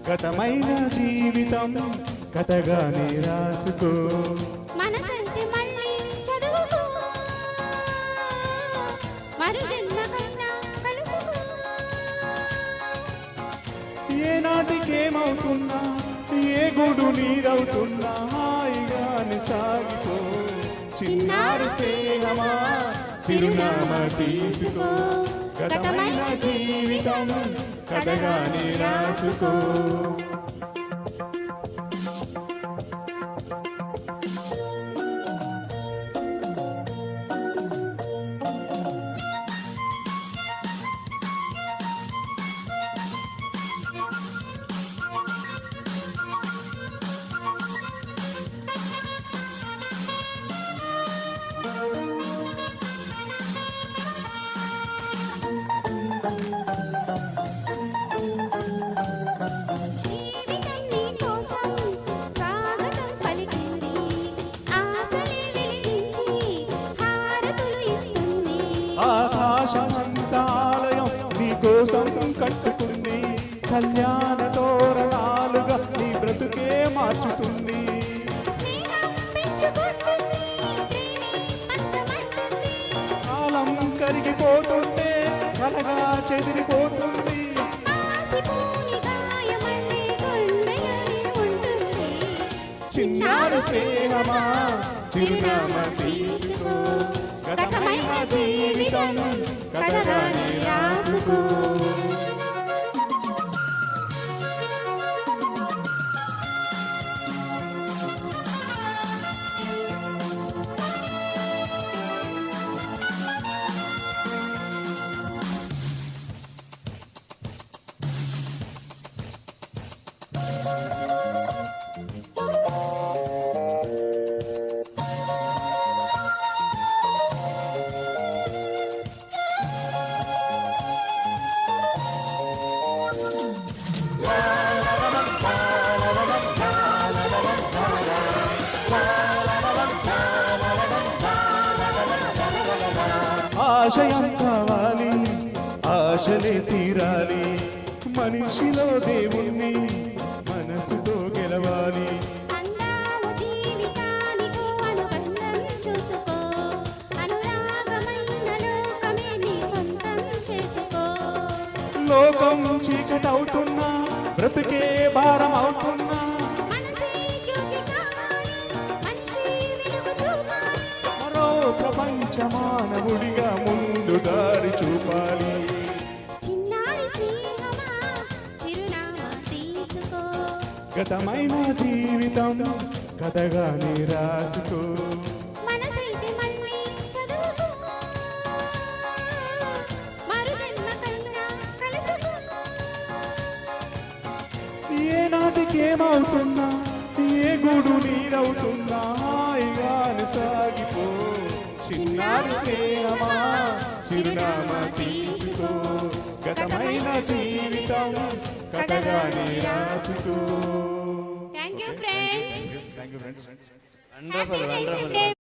గతమైన జీవితం కథగానే రాసుకో, మనసంటే మళ్ళీ చదువుకో, మరు జన్మకైనా కలుసుకో. ఏ నాటికేమవుతున్నా ఏ గుడు నీరవుతున్నా హాయిగానే సాగిపో. చిన్నారి స్నేహమా చిరునామా తీసుకో, గతమైన జీవితం కథగానే రాసుకో. ఆకాశమంతాలయం నీకోసం కట్టుకుంది, కళ్యాణ తోరణాలుగా నీ బ్రతుకే మార్చుతుంది. కాలం కరిగిపోతుంటే కలగా చెదిరిపోతుంది. చిన్నారి స్నేహమా చిరునామా తీసుకో, గతమైన జీవితం కథగానే రాసుకో. ఆశయం కావాలి ఆశలే తీరాలి, మనిషిలో దేవుణ్ణి మనసుతో గెలవాలి. లోకం చీకటవుతున్నా బ్రతుకే భారం అవుతున్నా, మరో ప్రపంచ మానవుడిగా ముందు దారి చూపాలి. చిన్నారి స్నేహమా చిరునామా తీసుకో, గతమైన జీవితం కథగానే రాసుకో. మనసైతే మళ్ళీ చదువుకో, మరు జన్మకైనా కలుసుకో. ఏ నాటికేమవుతున్నా ఏ గుడు నీరవుతున్నా హాయిగానే సాగిపో. చిన్నారి స్నేహమా చిరునామా తీసుకో, గతమైన జీవితం కథగానే రాసుకో. Thank you friends. Wonderful wonderful.